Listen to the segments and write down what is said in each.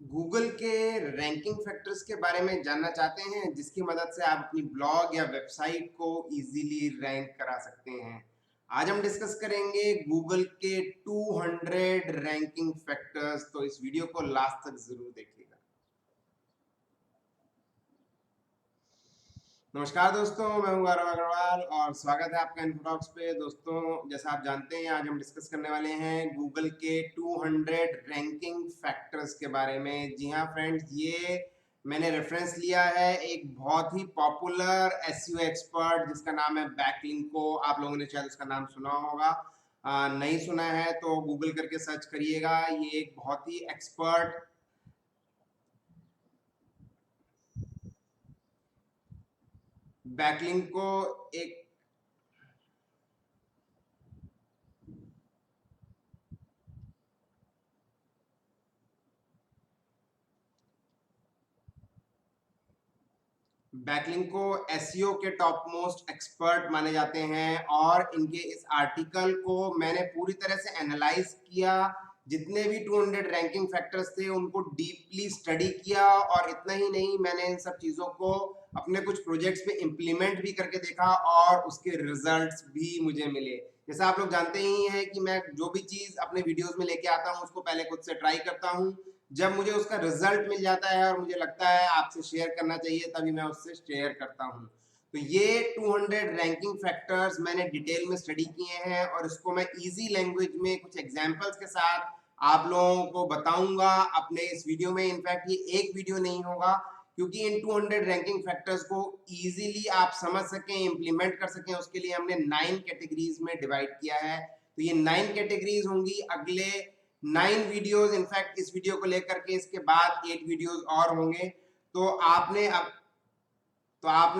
Google के ranking factors के बारे में जानना चाहते हैं जिसकी मदद से आप अपनी ब्लॉग या वेबसाइट को इजीली रैंक करा सकते हैं। आज हम डिस्कस करेंगे गूगल के 200 रैंकिंग फैक्टर्स। तो इस वीडियो को लास्ट तक जरूर देखिएगा। नमस्कार दोस्तों, मैं हूं गौरव अग्रवाल और स्वागत है आपका इन्फोटॉक्स पे। दोस्तों, जैसा आप जानते हैं आज हम डिस्कस करने वाले हैं गूगल के 200 रैंकिंग फैक्टर्स के बारे में। जी हाँ फ्रेंड्स, ये मैंने रेफरेंस लिया है एक बहुत ही पॉपुलर एसईओ एक्सपर्ट जिसका नाम है बैकलिंको। आप लोगों ने शायद उसका नाम सुना होगा। नहीं सुना है तो गूगल करके सर्च करिएगा। ये एक बहुत ही एक्सपर्ट बैकलिंको एक बैकलिंक को एसईओ के टॉप मोस्ट एक्सपर्ट माने जाते हैं और इनके इस आर्टिकल को मैंने पूरी तरह से एनालाइज किया। जितने भी 200 रैंकिंग फैक्टर्स थे उनको डीपली स्टडी किया और इतना ही नहीं, मैंने इन सब चीज़ों को अपने कुछ प्रोजेक्ट्स में इम्प्लीमेंट भी करके देखा और उसके रिजल्ट्स भी मुझे मिले। जैसा आप लोग जानते ही हैं कि मैं जो भी चीज़ अपने वीडियोस में लेके आता हूँ उसको पहले खुद से ट्राई करता हूँ। जब मुझे उसका रिजल्ट मिल जाता है और मुझे लगता है आपसे शेयर करना चाहिए, तभी मैं उससे शेयर करता हूँ। तो ये 200 रैंकिंग फैक्टर्स मैंने डिटेल में स्टडी किए हैं और इसको मैं इजी लैंग्वेज में कुछ एग्जांपल्स के साथ आप लोगों को बताऊंगा अपने इस वीडियो में। इनफैक्ट ये एक वीडियो नहीं होगा, क्योंकि इन 200 रैंकिंग फैक्टर्स को इजीली आप समझ सकें, इंप्लीमेंट कर सकें, उसके लिए हमने 9 कैटेगरीज में डिवाइड किया है। तो ये 9 कैटेगरीज होंगी। अगले 9 वीडियोस, इनफैक्ट इस वीडियो को लेकर के इसके बाद 8 वीडियोस और होंगे। तो आपने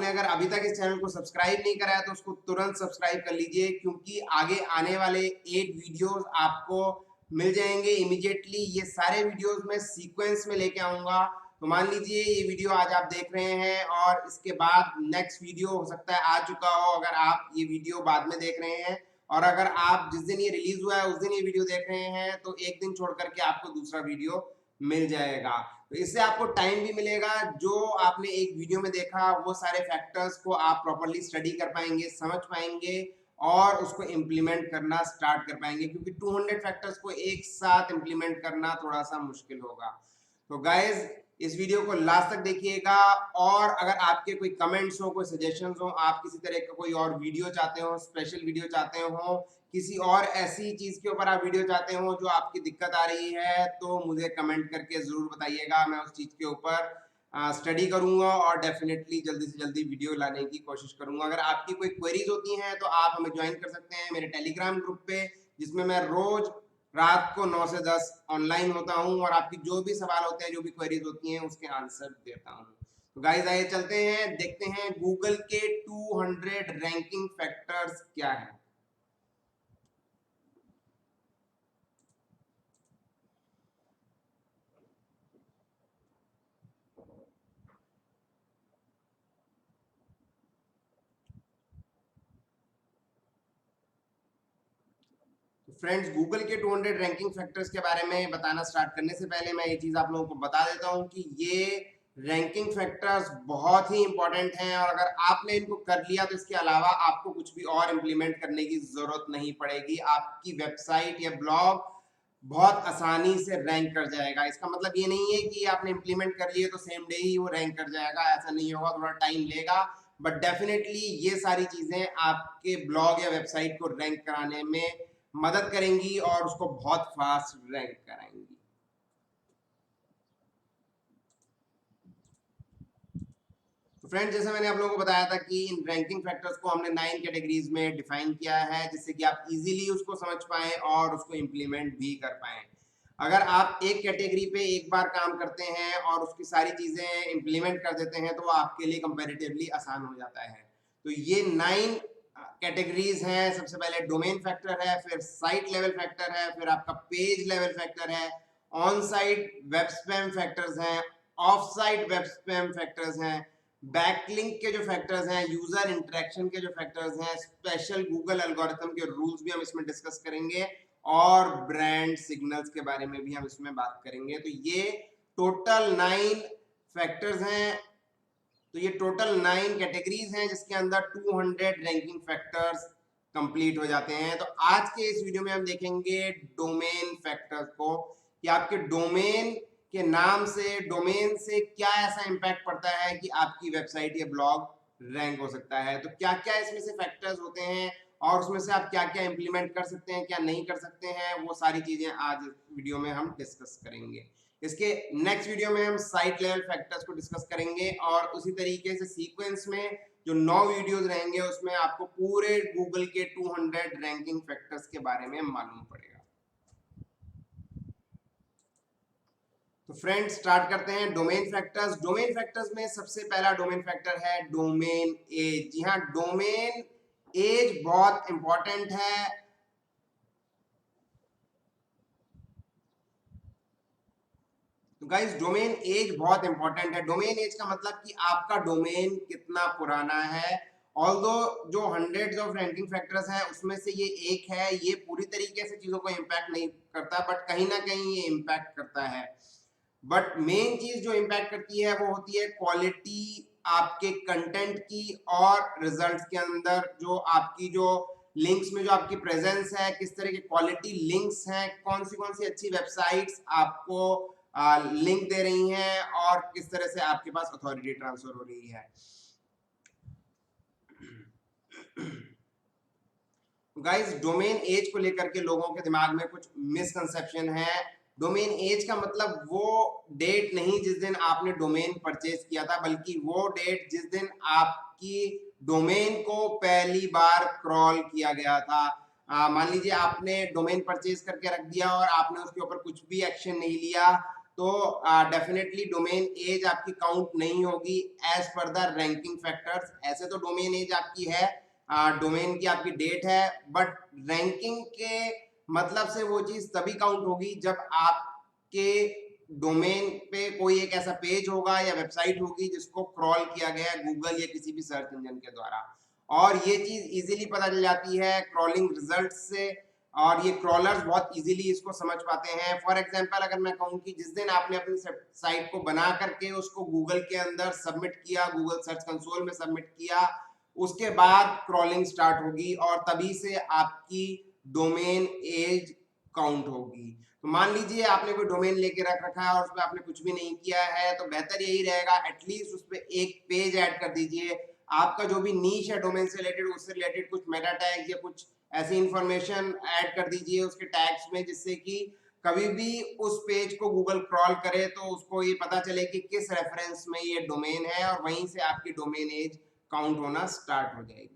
अगर अभी तक इस चैनल को सब्सक्राइब नहीं करा है तो उसको तुरंत सब्सक्राइब कर लीजिए, क्योंकि आगे आने वाले 8 वीडियोस आपको मिल जाएंगे इमीडिएटली। ये सारे वीडियोस मैं सीक्वेंस में लेके आऊंगा। तो मान लीजिए ये वीडियो आज आप देख रहे हैं और इसके बाद नेक्स्ट वीडियो हो सकता है आ चुका हो, अगर आप ये वीडियो बाद में देख रहे हैं। और अगर आप जिस दिन ये रिलीज हुआ है उस दिन ये वीडियो देख रहे हैं तो एक दिन छोड़ करके आपको दूसरा वीडियो मिल जाएगा। तो इससे आपको टाइम भी मिलेगा। जो आपने एक वीडियो में देखा वो सारे फैक्टर्स को आप प्रॉपर्ली स्टडी कर पाएंगे, समझ पाएंगे और उसको इम्प्लीमेंट करना स्टार्ट कर पाएंगे, क्योंकि 200 फैक्टर्स को एक साथ इम्प्लीमेंट करना थोड़ा सा मुश्किल होगा। तो गाइज, इस वीडियो को लास्ट तक देखिएगा और अगर आपके कोई कमेंट्स हो, कोई सजेशंस हो, आप किसी तरह का कोई और वीडियो चाहते हो, स्पेशल वीडियो चाहते हो, किसी और ऐसी चीज के ऊपर आप वीडियो चाहते हो जो आपकी दिक्कत आ रही है, तो मुझे कमेंट करके जरूर बताइएगा। मैं उस चीज के ऊपर स्टडी करूंगा और डेफिनेटली जल्दी से जल्दी वीडियो लाने की कोशिश करूंगा। अगर आपकी कोई क्वेरीज होती हैं तो आप हमें ज्वाइन कर सकते हैं मेरे टेलीग्राम ग्रुप पे, जिसमें मैं रोज रात को 9 से 10 ऑनलाइन होता हूँ और आपकी जो भी सवाल होते हैं, जो भी क्वेरीज होती हैं, उसके आंसर देता हूँ। तो गाइस, आइए चलते हैं, देखते हैं गूगल के 200 रैंकिंग फैक्टर्स क्या है। फ्रेंड्स, गूगल के 200 रैंकिंग फैक्टर्स के बारे में बताना स्टार्ट करने से पहले मैं ये चीज आप लोगों को बता देता हूँ कि ये रैंकिंग फैक्टर्स बहुत ही इंपॉर्टेंट हैं और अगर आपने इनको कर लिया तो इसके अलावा आपको कुछ भी और इंप्लीमेंट करने की जरूरत नहीं पड़ेगी। आपकी वेबसाइट या ब्लॉग बहुत आसानी से रैंक कर जाएगा। इसका मतलब ये नहीं है कि आपने इंप्लीमेंट कर लिए तो सेम डे ही वो रैंक कर जाएगा, ऐसा नहीं होगा, थोड़ा टाइम लेगा। बट डेफिनेटली ये सारी चीजें आपके ब्लॉग या वेबसाइट को रैंक कराने में मदद करेंगी और उसको बहुत फास्ट रैंक कराएंगी। तो फ्रेंड्स, जैसे मैंने आप लोगों को बताया था कि इन रैंकिंग फैक्टर्स को हमने 9 कैटेगरीज में डिफाइन किया है, जिससे कि आप इजीली उसको समझ पाएं और उसको इंप्लीमेंट भी कर पाएं। अगर आप एक कैटेगरी पे एक बार काम करते हैं और उसकी सारी चीजें इंप्लीमेंट कर देते हैं तो वो आपके लिए कंपैरेटिवली आसान हो जाता है। तो ये 9 कैटेगरीज हैं। सबसे पहले डोमेन फैक्टर है, फिर साइट लेवल फैक्टर है, फिर आपका पेज लेवल फैक्टर है, on site web spam factors हैं, off site web spam factors हैं, बैकलिंक के जो फैक्टर्स हैं, यूजर इंटरेक्शन के जो फैक्टर्स हैं, स्पेशल गूगल एल्गोरिथम के रूल्स भी हम इसमें डिस्कस करेंगे और ब्रांड सिग्नल्स के बारे में भी हम इसमें बात करेंगे। तो ये टोटल 9 फैक्टर्स हैं। तो ये टोटल 9 कैटेगरीज हैं जिसके अंदर 200 रैंकिंग फैक्टर्स कंप्लीट हो जाते हैं। तो आज के इस वीडियो में हम देखेंगे डोमेन फैक्टर्स को कि आपके डोमेन के नाम से, डोमेन से क्या ऐसा इम्पैक्ट पड़ता है कि आपकी वेबसाइट या ब्लॉग रैंक हो सकता है। तो क्या क्या इसमें से फैक्टर्स होते हैं और उसमें से आप क्या क्या इंप्लीमेंट कर सकते हैं, क्या नहीं कर सकते हैं, वो सारी चीजें आज वीडियो में हम डिस्कस करेंगे। इसके नेक्स्ट वीडियो में हम साइट लेवल फैक्टर्स को डिस्कस करेंगे और उसी तरीके से सीक्वेंस में जो 9 वीडियोस रहेंगे उसमें आपको पूरे गूगल के 200 रैंकिंग फैक्टर्स के बारे में मालूम पड़ेगा। तो फ्रेंड्स स्टार्ट करते हैं डोमेन फैक्टर्स। डोमेन फैक्टर्स में सबसे पहला डोमेन फैक्टर है डोमेन एज। जी हाँ, डोमेन एज बहुत इंपॉर्टेंट है। तो गाइस डोमेन एज बहुत इंपॉर्टेंट है। डोमेन एज का मतलब कि आपका डोमेन कितना पुराना है। ऑल्दो जो हंड्रेड्स ऑफ रैंकिंग फैक्टर्स है उसमें से ये एक है, ये पूरी तरीके से चीजों को इम्पैक्ट नहीं करता, बट कहीं ना कहीं ये इम्पैक्ट करता है। बट मेन चीज जो इम्पैक्ट करती है वो होती है क्वालिटी आपके कंटेंट की और रिजल्ट्स के अंदर जो आपकी जो लिंक्स में जो आपकी प्रेजेंस है, किस तरह के क्वालिटी लिंक्स हैं, कौन सी अच्छी वेबसाइट्स आपको लिंक दे रही हैं और किस तरह से आपके पास अथॉरिटी ट्रांसफर हो रही है। गाइस डोमेन एज को लेकर के लोगों के दिमाग में कुछ मिसकंसेप्शन है। डोमेन एज का मतलब वो डेट नहीं जिस दिन आपने डोमेन परचेज किया था, बल्कि वो डेट जिस दिन आपकी डोमेन को पहली बार क्रॉल किया गया था। मान लीजिए आपने डोमेन परचेज करके रख दिया और आपने उसके ऊपर कुछ भी एक्शन नहीं लिया, तो डेफिनेटली डोमेन एज आपकी काउंट नहीं होगी as per the ranking factors. ऐसे तो डोमेन एज आपकी है, डोमेन की आपकी डेट है, बट रैंकिंग के मतलब से वो चीज तभी काउंट होगी जब आपके डोमेन पे कोई एक ऐसा पेज होगा या वेबसाइट होगी जिसको क्रॉल किया गया है गूगल या किसी भी सर्च इंजन के द्वारा। और ये चीज इजीली पता चल जाती है क्रॉलिंग रिजल्ट से, और ये क्रॉलर्स बहुत इजीली इसको समझ पाते हैं। फॉर एग्जांपल अगर मैं कहूँ कि जिस दिन आपने अपनी साइट को बना करके उसको गूगल के अंदर सबमिट किया, गूगल सर्च कंसोल में सबमिट किया, उसके बाद क्रॉलिंग स्टार्ट होगी और तभी से आपकी डोमेन एज काउंट होगी। तो मान लीजिए आपने कोई डोमेन लेके रख रखा है और उसमें आपने कुछ भी नहीं किया है, तो बेहतर यही रहेगा एटलीस्ट उस पर एक पेज ऐड कर दीजिए। आपका जो भी नीश है डोमेन से रिलेटेड, उससे रिलेटेड कुछ मेटा टैग्स या कुछ ऐसी इंफॉर्मेशन ऐड कर दीजिए उसके टैग्स में, जिससे कि कभी भी उस पेज को गूगल क्रॉल करे तो उसको ये पता चले कि किस रेफरेंस में ये डोमेन है, और वहीं से आपकी डोमेन एज काउंट होना स्टार्ट हो जाएगी।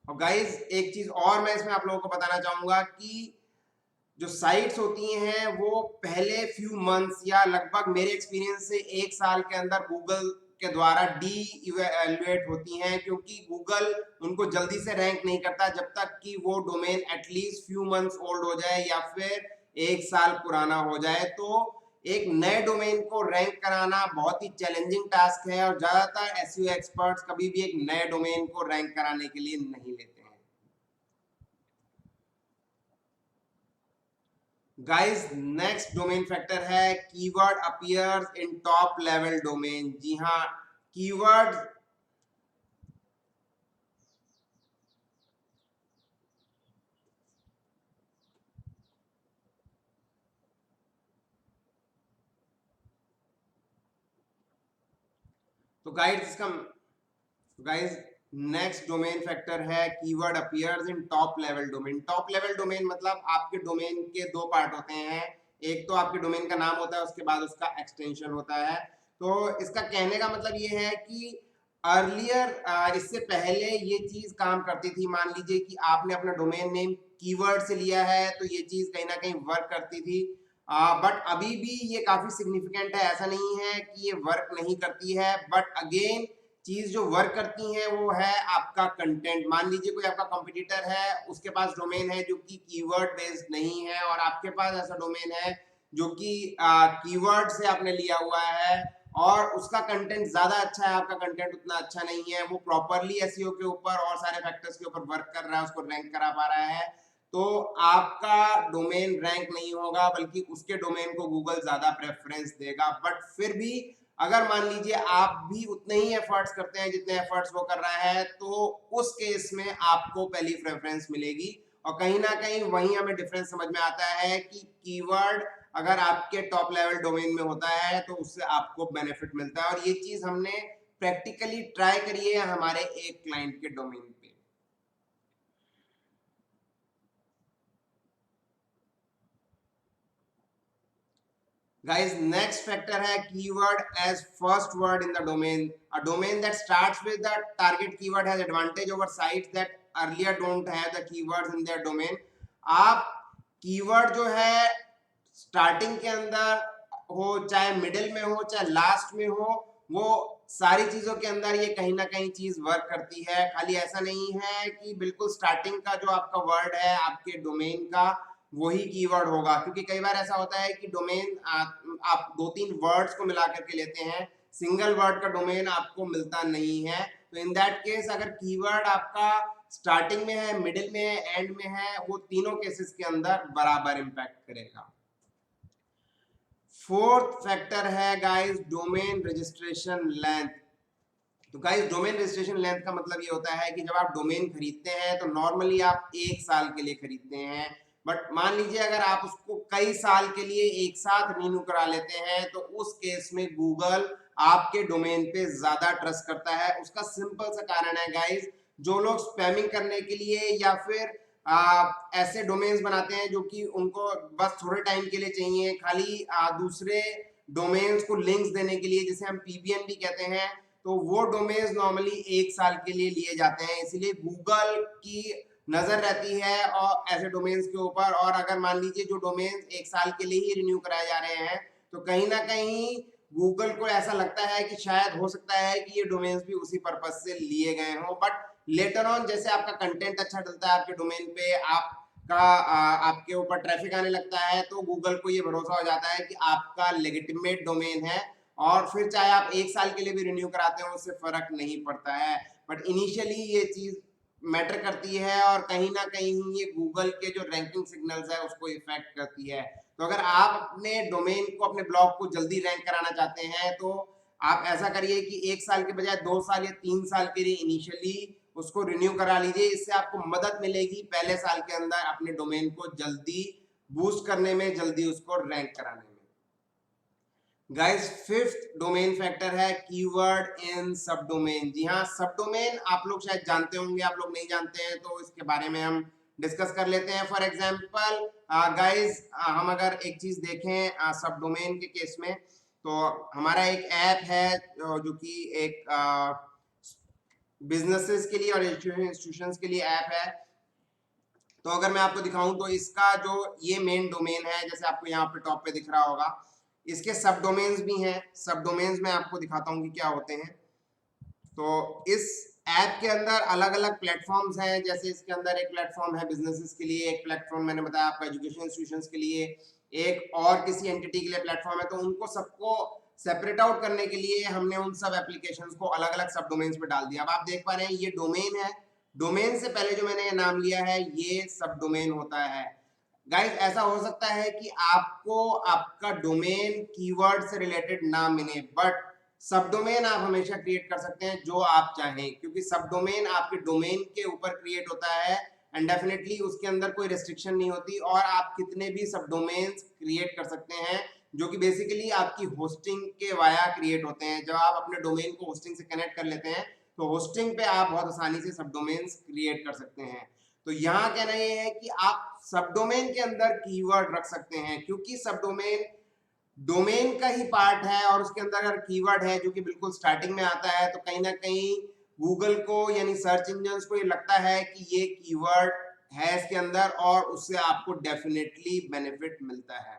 और गाइज एक चीज और मैं इसमें आप लोगों को बताना चाहूंगा कि जो साइट्स होती हैं वो पहले फ्यू मंथ्स या लगभग मेरे एक्सपीरियंस से 1 साल के अंदर गूगल के द्वारा डी इवेल्युएट होती हैं, क्योंकि गूगल उनको जल्दी से रैंक नहीं करता जब तक कि वो domain at least few months old हो जाए या फिर 1 साल पुराना हो जाए। तो एक नए डोमेन को रैंक कराना बहुत ही चैलेंजिंग टास्क है और ज्यादातर एसईओ एक्सपर्ट्स कभी भी एक नए डोमेन को रैंक कराने के लिए नहीं लेते हैं। गाइस नेक्स्ट डोमेन फैक्टर है keyword appears in top level domain. जी हाँ, कीवर्ड तो गाइस नेक्स्ट डोमेन फैक्टर है keyword appears in top level domain. Top level domain मतलब आपके डोमेन के दो पार्ट होते हैं, एक तो आपके डोमेन का नाम होता है, उसके बाद उसका एक्सटेंशन होता है। तो इसका कहने का मतलब ये है कि अर्लियर इससे पहले ये चीज काम करती थी। मान लीजिए कि आपने अपना डोमेन नेम कीवर्ड से लिया है तो ये चीज कहीं ना कहीं वर्क करती थी, बट अभी भी ये काफी सिग्निफिकेंट है। ऐसा नहीं है कि ये वर्क नहीं करती है, बट अगेन चीज जो वर्क करती है वो है आपका कंटेंट। मान लीजिए कोई आपका कंपटीटर है, उसके पास डोमेन है जो कि कीवर्ड बेस्ड नहीं है, और आपके पास ऐसा डोमेन है जो कि कीवर्ड से आपने लिया हुआ है और उसका कंटेंट ज्यादा अच्छा है, आपका कंटेंट उतना अच्छा नहीं है, वो प्रॉपरली एसईओ के ऊपर और सारे फैक्टर्स के ऊपर वर्क कर रहा है, उसको रैंक करा पा रहा है, तो आपका डोमेन रैंक नहीं होगा, बल्कि उसके डोमेन को गूगल ज्यादा प्रेफरेंस देगा। बट फिर भी अगर मान लीजिए आप भी उतने ही एफर्ट्स करते हैं जितने एफर्ट्स वो कर रहा है, तो उस केस में आपको पहली प्रेफरेंस मिलेगी। और कहीं ना कहीं वहीं हमें डिफरेंस समझ में आता है कि कीवर्ड अगर आपके टॉप लेवल डोमेन में होता है तो उससे आपको बेनिफिट मिलता है। और ये चीज हमने प्रैक्टिकली ट्राई करी है हमारे एक क्लाइंट के डोमेन पे। Guys, next factor है keyword as first word in the domain. A domain that starts with the target keyword has advantage over sites that earlier don't have the keywords in their domain. आप keyword जो है starting के अंदर हो, चाहे middle में हो, चाहे last में हो, वो सारी चीजों के अंदर ये कहीं ना कहीं चीज वर्क करती है। खाली ऐसा नहीं है कि बिल्कुल स्टार्टिंग का जो आपका वर्ड है आपके डोमेन का वही कीवर्ड होगा, क्योंकि कई बार ऐसा होता है कि डोमेन आप दो तीन वर्ड्स को मिला करके लेते हैं, सिंगल वर्ड का डोमेन आपको मिलता नहीं है। तो इन दैट केस अगर कीवर्ड आपका स्टार्टिंग में है, मिडिल में है, एंड में है, वो तीनों केसेस के अंदर बराबर इंपैक्ट करेगा। फोर्थ फैक्टर है गाइस डोमेन रजिस्ट्रेशन लेंथ। तो गाइस डोमेन रजिस्ट्रेशन लेंथ का मतलब ये होता है कि जब आप डोमेन खरीदते हैं तो नॉर्मली आप 1 साल के लिए खरीदते हैं, बट मान लीजिए अगर आप उसको कई साल के लिए एक साथ रिन्यू करा लेते हैं तो उस केस में गूगल आपके डोमेन पे ज्यादा ट्रस्ट करता है। उसका सिंपल सा कारण है गाइस, जो लोग स्पैमिंग करने के लिए या फिर ऐसे डोमेन्स बनाते हैं जो कि उनको बस थोड़े टाइम के लिए चाहिए, खाली दूसरे डोमेन्स को लिंक्स देने के लिए, जिसे हम पीबीएन भी कहते हैं, तो वो डोमेन्स नॉर्मली 1 साल के लिए लिए जाते हैं। इसीलिए गूगल की नजर रहती है और ऐसे डोमेन्स के ऊपर। और अगर मान लीजिए जो डोमेन्स 1 साल के लिए ही रिन्यू कराए जा रहे हैं तो कहीं ना कहीं गूगल को ऐसा लगता है कि शायद हो सकता है कि ये डोमेन्स भी उसी पर्पज से लिए गए हों। बट लेटर ऑन जैसे आपका कंटेंट अच्छा डलता है आपके डोमेन पे, आपके ऊपर ट्रैफिक आने लगता है, तो गूगल को ये भरोसा हो जाता है कि आपका लेजिटिमेट डोमेन है, और फिर चाहे आप 1 साल के लिए भी रिन्यू कराते हो उससे फर्क नहीं पड़ता है। बट इनिशियली ये चीज मैटर करती है और कहीं ना कहीं ये गूगल के जो रैंकिंग सिग्नल्स है उसको इफेक्ट करती है। तो अगर आप अपने डोमेन को, अपने ब्लॉग को जल्दी रैंक कराना चाहते हैं तो आप ऐसा करिए कि 1 साल के बजाय 2 साल या 3 साल के लिए इनिशियली उसको रिन्यू करा लीजिए। इससे आपको मदद मिलेगी पहले साल के अंदर अपने डोमेन को जल्दी बूस्ट करने में, जल्दी उसको रैंक कराने में। गाइस फिफ्थ डोमेन फैक्टर है कीवर्ड इन सब डोमेन। जी हाँ, सब डोमेन आप लोग शायद जानते होंगे, आप लोग नहीं जानते हैं तो इसके बारे में हम डिस्कस कर लेते हैं। फॉर एग्जांपल गाइस, हम अगर एक चीज देखें सब डोमेन के केस में, तो हमारा एक ऐप है जो कि एक बिजनेसेस के लिए और इंस्टीट्यूशंस के लिए ऐप है। तो अगर मैं आपको दिखाऊं तो इसका जो ये मेन डोमेन है, जैसे आपको यहाँ पे टॉप पे दिख रहा होगा, इसके सब डोमेन्स भी हैं। सब डोमेन्स में आपको दिखाता हूँ कि क्या होते हैं। तो इस ऐप के अंदर अलग अलग प्लेटफॉर्म्स हैं। जैसे इसके अंदर एक प्लेटफॉर्म है बिजनेसेस के लिए, एक प्लेटफॉर्म मैंने बताया आपका एजुकेशन इंस्टीट्यूशंस के लिए, एक और किसी एंटिटी के लिए प्लेटफॉर्म है। तो उनको सबको सेपरेट आउट करने के लिए हमने उन सब एप्लीकेशंस को अलग अलग सब डोमेन्स पे डाल दिया। अब आप देख पा रहे हैं ये डोमेन है, डोमेन से पहले जो मैंने ये नाम लिया है ये सब डोमेन होता है। गाइस ऐसा हो सकता है कि आपको आपका डोमेन कीवर्ड से रिलेटेड ना मिले, बट सब डोमेन आप हमेशा क्रिएट कर सकते हैं जो आप चाहें, क्योंकि सब डोमेन आपके डोमेन के ऊपर क्रिएट होता है एंड डेफिनेटली उसके अंदर कोई रेस्ट्रिक्शन नहीं होती, और आप कितने भी सब डोमेन्स क्रिएट कर सकते हैं जो कि बेसिकली आपकी होस्टिंग के वाया क्रिएट होते हैं। जब आप अपने डोमेन को होस्टिंग से कनेक्ट कर लेते हैं तो होस्टिंग पे आप बहुत आसानी से सब डोमेन्स क्रिएट कर सकते हैं। तो यहाँ कहना ये है कि आप सब डोमेन के अंदर कीवर्ड रख सकते हैं, क्योंकि सब डोमेन डोमेन का ही पार्ट है, और उसके अंदर अगर कीवर्ड है जो कि बिल्कुल स्टार्टिंग में आता है तो कहीं ना कहीं गूगल को यानी सर्च इंजन को ये लगता है कि ये कीवर्ड है इसके अंदर, और उससे आपको डेफिनेटली बेनिफिट मिलता है।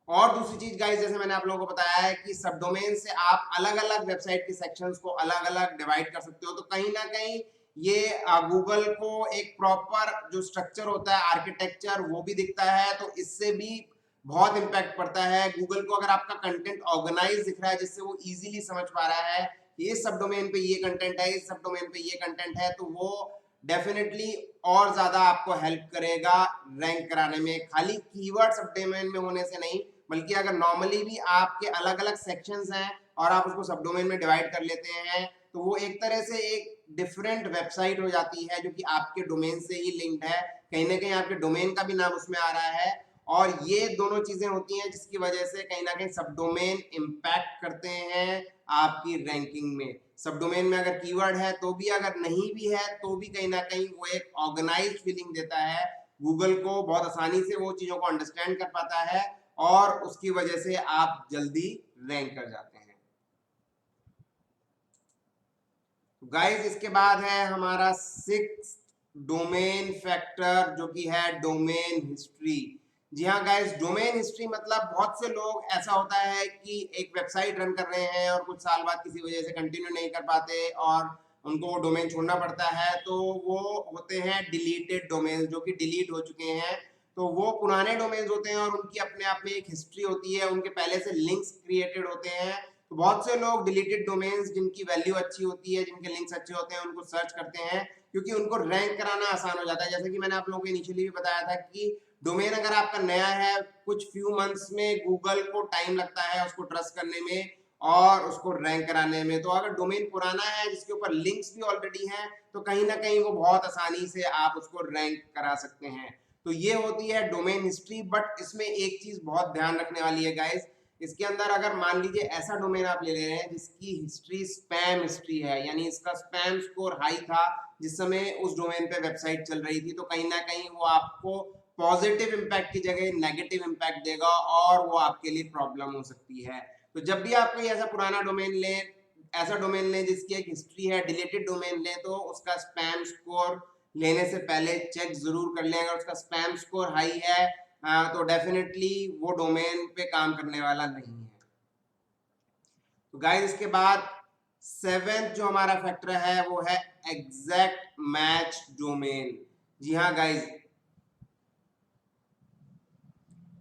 और दूसरी चीज गाइस, जैसे मैंने आप लोगों को बताया है कि सब डोमेन से आप अलग अलग वेबसाइट के सेक्शंस को अलग अलग डिवाइड कर सकते हो। तो कहीं ना कहीं ये गूगल को एक प्रॉपर जो स्ट्रक्चर होता है, आर्किटेक्चर, वो भी दिखता है, तो इससे भी बहुत इंपैक्ट पड़ता है। गूगल को अगर आपका कंटेंट ऑर्गेनाइज दिख रहा है जिससे वो इजीली समझ पा रहा है कि इस सब डोमेन पे ये कंटेंट है, इस सब डोमेन पे ये कंटेंट है, तो वो डेफिनेटली और ज्यादा आपको हेल्प करेगा रैंक कराने में। खाली कीवर्ड सब डोमेन में होने से नहीं, बल्कि अगर नॉर्मली भी आपके अलग अलग सेक्शंस हैं और आप उसको सब डोमेन में डिवाइड कर लेते हैं, तो वो एक तरह से एक डिफरेंट वेबसाइट हो जाती है जो कि आपके डोमेन से ही लिंक्ड है। कहीं ना कहीं आपके डोमेन का भी नाम उसमें आ रहा है, और ये दोनों चीजें होती हैं जिसकी वजह से कहीं ना कहीं सब डोमेन इम्पैक्ट करते हैं आपकी रैंकिंग में। सब डोमेन में अगर कीवर्ड है तो भी, अगर नहीं भी है तो भी कहीं ना कहीं वो एक ऑर्गेनाइज्ड फीलिंग देता है गूगल को, बहुत आसानी से वो चीजों को अंडरस्टैंड कर पाता है और उसकी वजह से आप जल्दी रैंक कर जाते हैं। गाइस इसके बाद है हमारा 6th डोमेन फैक्टर, जो कि है डोमेन हिस्ट्री। जी हाँ गाइस, डोमेन हिस्ट्री मतलब बहुत से लोग ऐसा होता है कि एक वेबसाइट रन कर रहे हैं और कुछ साल बाद किसी वजह से कंटिन्यू नहीं कर पाते और उनको वो डोमेन छोड़ना पड़ता है, तो वो होते हैं डिलीटेड डोमेन, जो कि डिलीट हो चुके हैं। तो वो पुराने डोमेन्स होते हैं और उनकी अपने आप में एक हिस्ट्री होती है, उनके पहले से लिंक्स क्रिएटेड होते हैं। तो बहुत से लोग डिलीटेड डोमेन्स जिनकी वैल्यू अच्छी होती है, जिनके लिंक्स अच्छे होते हैं, उनको सर्च करते हैं क्योंकि उनको रैंक कराना आसान हो जाता है। जैसे कि मैंने आप लोगों को इनिशियली भी बताया था कि डोमेन अगर आपका नया है, कुछ फ्यू मंथ्स में गूगल को टाइम लगता है उसको ट्रस्ट करने में और उसको रैंक कराने में। तो अगर डोमेन पुराना है जिसके ऊपर लिंक्स भी ऑलरेडी हैं, तो कहीं ना कहीं वो बहुत आसानी से आप उसको रैंक करा सकते हैं। तो ये होती है डोमेन हिस्ट्री। बट इसमें एक चीज बहुत ध्यान रखने वाली है गाइस, इसके अंदर अगर मान लीजिए ऐसा डोमेन आप ले रहे हैं जिसकी हिस्ट्री स्पैम हिस्ट्री है, यानी इसका स्पैम स्कोर हाई था जिस समय उस डोमेन पे वेबसाइट चल रही थी, तो कहीं ना कहीं वो आपको पॉजिटिव इंपैक्ट की जगह नेगेटिव इंपैक्ट देगा और वो आपके लिए प्रॉब्लम हो सकती है। तो जब भी आप कोई ऐसा पुराना डोमेन लें, ऐसा डोमेन लें जिसकी एक हिस्ट्री है, डिलीटेड डोमेन लें, तो उसका स्पैम स्कोर लेने से पहले चेक जरूर कर लें। अगर उसका स्पैम स्कोर हाई है तो डेफिनेटली वो डोमेन पे काम करने वाला नहीं है। तो गाइस इसके बाद 7th जो हमारा फैक्टर है वो है एग्जैक्ट मैच डोमेन। जी हाँ गाइस,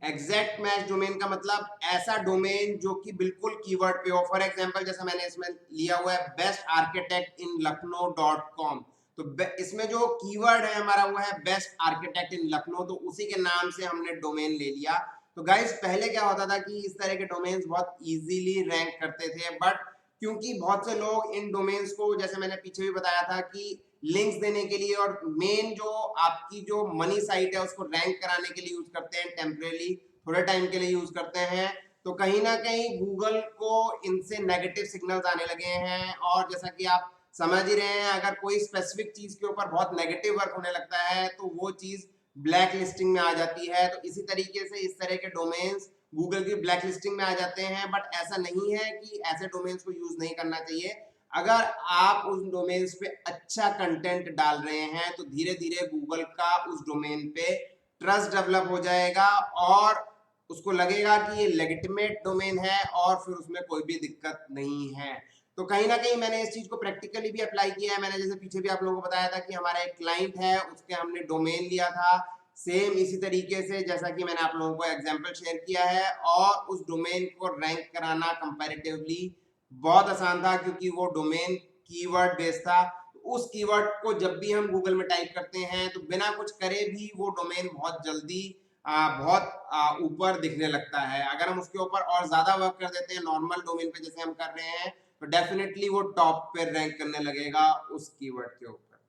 एग्जैक्ट मैच डोमेन का मतलब ऐसा डोमेन जो कि बिल्कुल कीवर्ड पे हो। फॉर एग्जांपल जैसा मैंने इसमें लिया हुआ है बेस्ट आर्किटेक्ट इन लखनऊ.com, तो इसमें जो कीवर्ड है हमारा वो है बेस्ट आर्किटेक्ट इन लखनऊ, तो उसी के नाम से हमने डोमेन ले लिया। तो गाइस पहले क्या होता था कि इस तरह के डोमेन्स बहुत इजीली रैंक करते थे, बट क्योंकि बहुत से लोग इन डोमेन्स को, जैसे मैंने पीछे भी बताया था, कि लिंक्स देने के लिए और मेन जो आपकी जो मनी साइट है उसको रैंक कराने के लिए यूज करते हैं, टेम्परेरी थोड़े टाइम के लिए यूज करते हैं, तो कहीं ना कहीं गूगल को इनसे नेगेटिव सिग्नल्स आने लगे हैं। और जैसा कि आप समझ ही रहे हैं, अगर कोई स्पेसिफिक चीज के ऊपर बहुत नेगेटिव वर्क होने लगता है तो वो चीज ब्लैक लिस्टिंग में आ जाती है। तो इसी तरीके से इस तरह के डोमेन्स गूगल की ब्लैक लिस्टिंग में आ जाते हैं। बट ऐसा नहीं है कि ऐसे डोमेन्स को यूज नहीं करना चाहिए। अगर आप उस डोमेन्स पे अच्छा कंटेंट डाल रहे हैं तो धीरे धीरे गूगल का उस डोमेन पे ट्रस्ट डेवलप हो जाएगा और उसको लगेगा कि ये लेजिटिमेट डोमेन है और फिर उसमें कोई भी दिक्कत नहीं है। तो कहीं ना कहीं मैंने इस चीज को प्रैक्टिकली भी अप्लाई किया है। मैंने जैसे पीछे भी आप लोगों को बताया था कि हमारा एक क्लाइंट है, उसके हमने डोमेन लिया था, सेम इसी तरीके से जैसा कि मैंने आप लोगों को एग्जांपल शेयर किया है, और उस डोमेन को रैंक कराना कंपैरेटिवली बहुत आसान था क्योंकि वो डोमेन कीवर्ड बेस्ड था। उस कीवर्ड को जब भी हम गूगल में टाइप करते हैं तो बिना कुछ करे भी वो डोमेन बहुत जल्दी बहुत ऊपर दिखने लगता है। अगर हम उसके ऊपर और ज्यादा वर्क कर देते हैं नॉर्मल डोमेन पे जैसे हम कर रहे हैं, तो डेफिनेटली वो टॉप पे रैंक करने लगेगा उस कीवर्ड के ऊपर।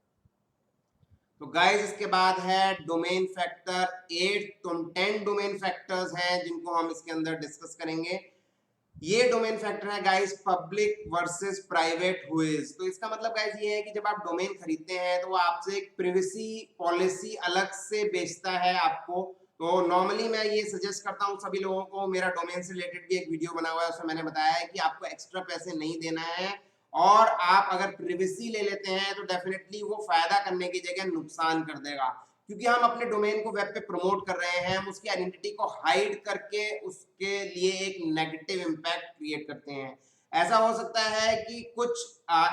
तो गाइस इसके बाद है डोमेन फैक्टर 8। तो 10 डोमेन फैक्टर्स हैं जिनको हम इसके अंदर डिस्कस करेंगे। ये डोमेन फैक्टर है गाइस पब्लिक वर्सेस प्राइवेट हुइज। तो इसका मतलब गाइस ये है कि जब आप डोमेन खरीदते हैं तो वो आपसे एक प्रिवेसी पॉलिसी अलग से बेचता है आपको। तो नॉर्मली मैं ये सजेस्ट करता हूँ सभी लोगों को, मेरा डोमेन से रिलेटेड भी एक वीडियो बना हुआ है, उसमें मैंने बताया है कि आपको एक्स्ट्रा पैसे नहीं देना है, और आप अगर प्रिवेसी ले लेते हैं तो डेफिनेटली वो फायदा करने की जगह नुकसान कर देगा, क्योंकि हम अपने डोमेन को वेब पे प्रमोट कर रहे हैं, हम उसकी आइडेंटिटी को हाइड करके उसके लिए एक नेगेटिव इंपैक्ट क्रिएट करते हैं। ऐसा हो सकता है कि कुछ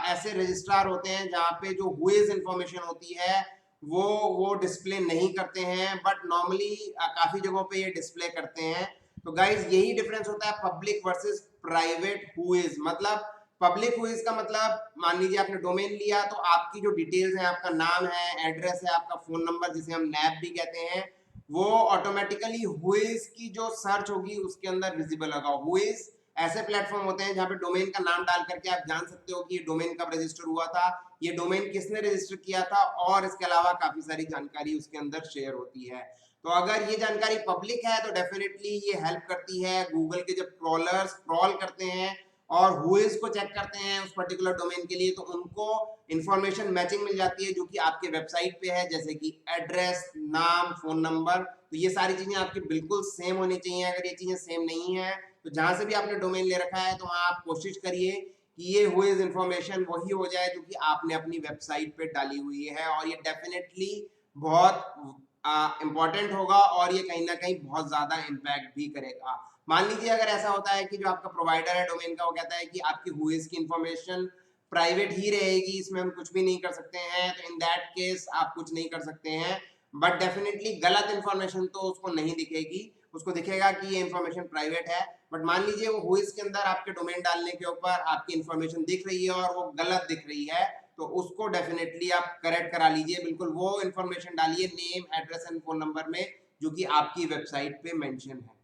ऐसे रजिस्ट्रार होते हैं जहाँ पे जो हुइज इंफॉर्मेशन होती है वो डिस्प्ले नहीं करते हैं, बट नॉर्मली काफी जगहों पे ये डिस्प्ले करते हैं। तो गाइज यही डिफरेंस होता है पब्लिक वर्सेस प्राइवेट हुइज। मतलब पब्लिक हुईज का मतलब मान लीजिए आपने डोमेन लिया तो आपकी जो डिटेल्स हैं, आपका नाम है, एड्रेस है, आपका फोन नंबर जिसे हम नैप भी कहते हैं, वो ऑटोमेटिकली हुईज की जो सर्च होगी उसके अंदर विजिबल होगा। हुईज ऐसे प्लेटफॉर्म होते हैं जहां पे डोमेन का नाम डाल करके आप जान सकते हो कि ये डोमेन कब रजिस्टर हुआ था, ये डोमेन किसने रजिस्टर किया था, और इसके अलावा काफी सारी जानकारी उसके अंदर शेयर होती है। तो अगर ये जानकारी पब्लिक है तो डेफिनेटली ये हेल्प करती है गूगल के जब क्रॉलर्स क्रॉल करते हैं और हुईज को चेक करते हैं उस पर्टिकुलर डोमेन के लिए, तो उनको इंफॉर्मेशन मैचिंग मिल जाती है जो कि आपके वेबसाइट पे है, जैसे कि एड्रेस, नाम, फोन नंबर। तो ये सारी चीजें आपकी बिल्कुल सेम होनी चाहिए। अगर ये चीजें सेम नहीं है तो जहां से भी आपने डोमेन ले रखा है तो वहां आप कोशिश करिए कि ये हुईज इंफॉर्मेशन वही हो जाए जो कि आपने अपनी वेबसाइट पे डाली हुई है, और ये डेफिनेटली बहुत इंपॉर्टेंट होगा और ये कहीं ना कहीं बहुत ज्यादा इम्पैक्ट भी करेगा। मान लीजिए अगर ऐसा होता है कि जो आपका प्रोवाइडर है डोमेन का वो कहता है कि आपकी हुईज की इंफॉर्मेशन प्राइवेट ही रहेगी, इसमें हम कुछ भी नहीं कर सकते हैं, तो इन दैट केस आप कुछ नहीं कर सकते हैं। बट डेफिनेटली गलत इंफॉर्मेशन तो उसको नहीं दिखेगी, उसको दिखेगा कि ये इंफॉर्मेशन प्राइवेट है। बट मान लीजिए वो हुईज के अंदर आपके डोमेन डालने के ऊपर आपकी इंफॉर्मेशन दिख रही है और वो गलत दिख रही है, तो उसको डेफिनेटली आप करेक्ट करा लीजिए। बिल्कुल वो इंफॉर्मेशन डालिए name, address and phone number में जो कि आपकी वेबसाइट पे मेंशन है।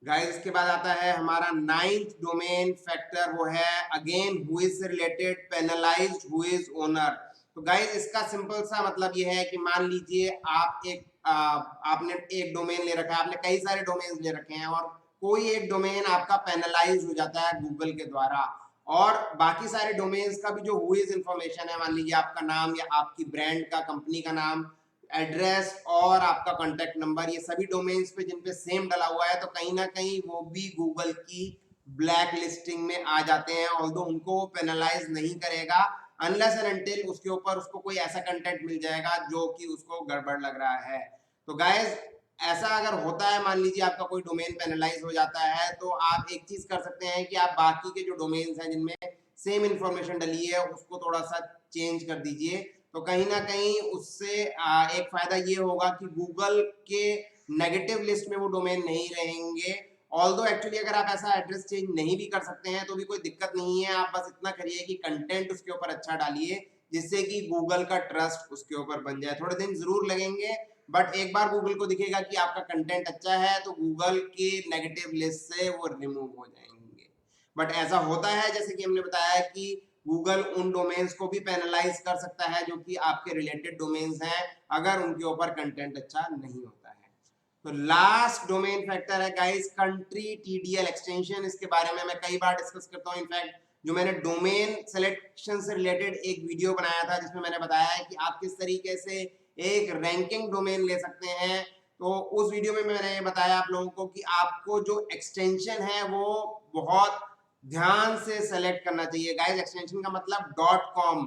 गाइस इसके बाद आता है हमारा 9th डोमेन फैक्टर, वो है अगेन हु इज से related, penalised who is owner. तो गाइस इसका सिंपल सा मतलब ये है कि मान लीजिए आप आपने एक डोमेन ले रखा है, आपने कई सारे डोमेन ले रखे हैं और कोई एक डोमेन आपका पेनलाइज हो जाता है गूगल के द्वारा, और बाकी सारे डोमेन्स का भी जो हु इज इंफॉर्मेशन है, मान लीजिए आपका नाम या आपकी ब्रांड का, कंपनी का नाम, एड्रेस और आपका कॉन्टेक्ट नंबर, ये सभी डोमेन्स पे जिन पे सेम डला हुआ है, तो कहीं ना कहीं वो भी गूगल की ब्लैक लिस्टिंग में आ जाते हैं। ऑल्दो उनको पेनलाइज नहीं करेगा अनलेस एंड अनटिल उसके ऊपर उसको कोई ऐसा कंटेंट मिल जाएगा जो कि उसको गड़बड़ लग रहा है। तो गाइज ऐसा अगर होता है, मान लीजिए आपका कोई डोमेन पेनलाइज हो जाता है, तो आप एक चीज कर सकते हैं कि आप बाकी के जो डोमेन्स हैं जिनमें सेम इंफॉर्मेशन डली है उसको थोड़ा सा चेंज कर दीजिए। तो कहीं ना कहीं उससे एक फायदा ये होगा कि गूगल के नेगेटिव लिस्ट में वो डोमेन नहीं रहेंगे। ऑल्दो एक्चुअली अगर आप ऐसा एड्रेस चेंज नहीं भी कर सकते हैं तो भी कोई दिक्कत नहीं है, आप बस इतना करिए कि कंटेंट उसके ऊपर अच्छा डालिए जिससे कि गूगल का ट्रस्ट उसके ऊपर बन जाए। थोड़े दिन जरूर लगेंगे बट एक बार गूगल को दिखेगा कि आपका कंटेंट अच्छा है तो गूगल के नेगेटिव लिस्ट से वो रिमूव हो जाएंगे। बट ऐसा होता है जैसे कि हमने बताया कि गूगल उन डोमेन्स को भी पेनलाइज कर सकता है जो कि आपके रिलेटेड डोमेन्स हैं अगर उनके ऊपर कंटेंट अच्छा नहीं होता है। तो लास्ट डोमेन फैक्टर है गाइस कंट्री टीडीएल एक्सटेंशन। इसके बारे में मैं कई बार डिस्कस करता हूँ। इनफैक्ट जो मैंने डोमेन सिलेक्शन से रिलेटेड एक वीडियो बनाया था जिसमें मैंने बताया है कि आप किस तरीके से एक रैंकिंग डोमेन ले सकते हैं, तो उस वीडियो में मैंने बताया आप लोगों को कि आपको जो एक्सटेंशन है वो बहुत ध्यान से सेलेक्ट करना चाहिए। गाइस एक्सटेंशन का मतलब .com,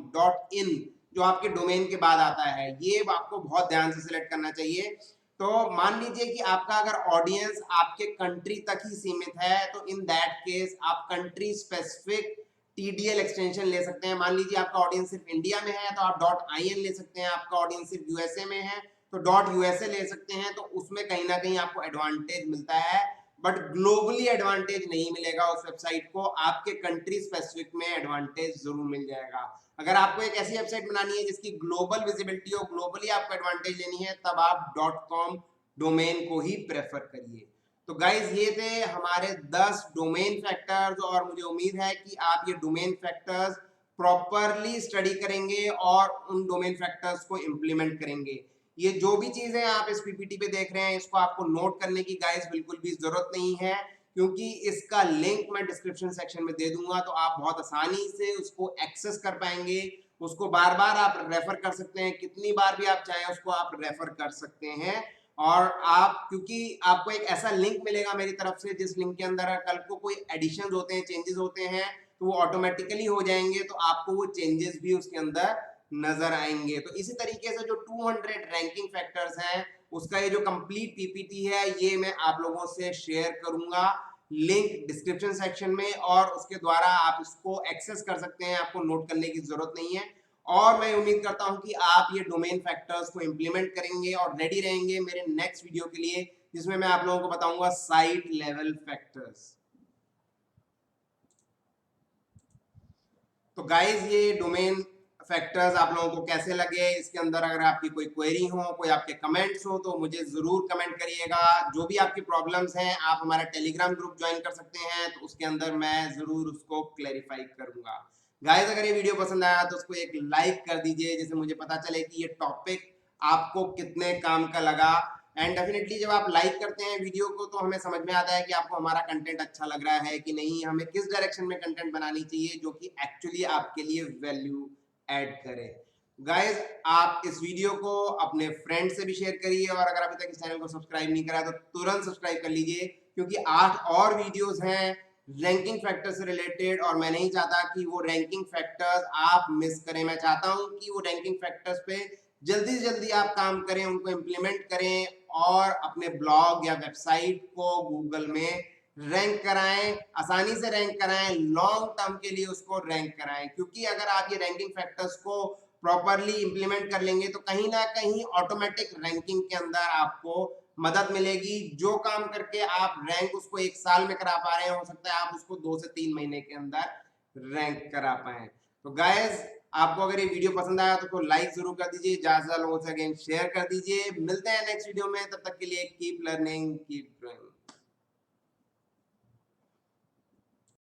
.in जो आपके डोमेन के बाद आता है, ये आपको बहुत ध्यान से सिलेक्ट करना चाहिए। तो मान लीजिए कि आपका अगर ऑडियंस आपके कंट्री तक ही सीमित है तो इन दैट केस आप कंट्री स्पेसिफिक टीडीएल एक्सटेंशन ले सकते हैं। मान लीजिए आपका ऑडियंस सिर्फ इंडिया में है तो आप .in ले सकते हैं, आपका ऑडियंस सिर्फ यूएसए में है तो .usa ले सकते हैं। तो उसमें कहीं ना कहीं आपको एडवांटेज मिलता है, बट ग्लोबली एडवांटेज नहीं मिलेगा उस वेबसाइट को, आपके कंट्री स्पेसिफिक में एडवांटेज जरूर मिल जाएगा। अगर आपको एक ऐसी वेबसाइट बनानी है जिसकी ग्लोबल विजिबिलिटी हो, ग्लोबली आपको एडवांटेज लेनी है, तब आप .com डोमेन को ही प्रेफर करिए। तो गाइज ये थे हमारे 10 डोमेन फैक्टर्स, और मुझे उम्मीद है कि आप ये डोमेन फैक्टर्स प्रॉपरली स्टडी करेंगे और उन डोमेन फैक्टर्स को इंप्लीमेंट करेंगे। ये जो भी चीजें आप इस पीपीटी पे देख रहे हैं इसको आपको नोट करने की गाइस बिल्कुल भी जरूरत नहीं है, क्योंकि इसका लिंक मैं डिस्क्रिप्शन सेक्शन में दे दूंगा, तो आप बहुत आसानी से उसको एक्सेस कर पाएंगे। उसको बार बार आप रेफर कर सकते हैं, कितनी बार भी आप चाहें उसको आप रेफर कर सकते हैं। और आप क्योंकि आपको एक ऐसा लिंक मिलेगा मेरी तरफ से जिस लिंक के अंदर कल को कोई एडिशन होते हैं, चेंजेस होते हैं, तो वो ऑटोमेटिकली हो जाएंगे, तो आपको वो चेंजेस भी उसके अंदर नजर आएंगे। तो इसी तरीके से जो 200 रैंकिंग फैक्टर्स हैं उसका ये जो कंप्लीट पीपीटी है ये मैं आप लोगों से शेयर करूंगा, लिंक डिस्क्रिप्शन सेक्शन में, और उसके द्वारा आप इसको एक्सेस कर सकते हैं, आपको नोट करने की जरूरत नहीं है। और मैं उम्मीद करता हूं कि आप ये डोमेन फैक्टर्स को इंप्लीमेंट करेंगे और रेडी रहेंगे मेरे नेक्स्ट वीडियो के लिए जिसमें मैं आप लोगों को बताऊंगा साइट लेवल फैक्टर्स। तो गाइज ये डोमेन फैक्टर्स आप लोगों को कैसे लगे, इसके अंदर अगर आपकी कोई क्वेरी हो, कोई आपके कमेंट्स हो तो मुझे जरूर कमेंट करिएगा। जो भी आपकी प्रॉब्लम्स हैं आप हमारा टेलीग्राम ग्रुप ज्वाइन कर सकते हैं, तो उसके अंदर मैं जरूर उसको क्लैरिफाई करूंगा। गाइज अगर ये वीडियो पसंद आया तो उसको एक लाइक कर दीजिए, जिससे मुझे पता चले कि ये टॉपिक आपको कितने काम का लगा। एंड डेफिनेटली जब आप लाइक करते हैं वीडियो को तो हमें समझ में आता है कि आपको हमारा कंटेंट अच्छा लग रहा है कि नहीं, हमें किस डायरेक्शन में कंटेंट बनानी चाहिए जो कि एक्चुअली आपके लिए वैल्यू ऐड करे। गाइज आप इस वीडियो को अपने फ्रेंड से भी शेयर करिए, और अगर अभी तक इस चैनल को सब्सक्राइब नहीं करा तो तुरंत सब्सक्राइब कर लीजिए, क्योंकि 8 और वीडियोस हैं रैंकिंग फैक्टर से रिलेटेड, और मैं नहीं चाहता कि वो रैंकिंग फैक्टर्स आप मिस करें। मैं चाहता हूं कि वो रैंकिंग फैक्टर्स पे जल्दी से जल्दी आप काम करें, उनको इम्प्लीमेंट करें और अपने ब्लॉग या वेबसाइट को गूगल में रैंक कराएं, आसानी से रैंक कराएं, लॉन्ग टर्म के लिए उसको रैंक कराएं। क्योंकि अगर आप ये रैंकिंग फैक्टर्स को प्रॉपरली इंप्लीमेंट कर लेंगे तो कहीं ना कहीं ऑटोमेटिक रैंकिंग के अंदर आपको मदद मिलेगी। जो काम करके आप रैंक उसको 1 साल में करा पा रहे हैं, हो सकता है आप उसको 2 से 3 महीने के अंदर रैंक करा पाए। तो गाइज आपको अगर ये वीडियो पसंद आया तो लाइक जरूर कर दीजिए, ज्यादा से ज्यादा लोगों से अगेन शेयर कर दीजिए। मिलते हैं नेक्स्ट वीडियो में, तब तक के लिए कीप लर्निंग कीप ग्रोइंग।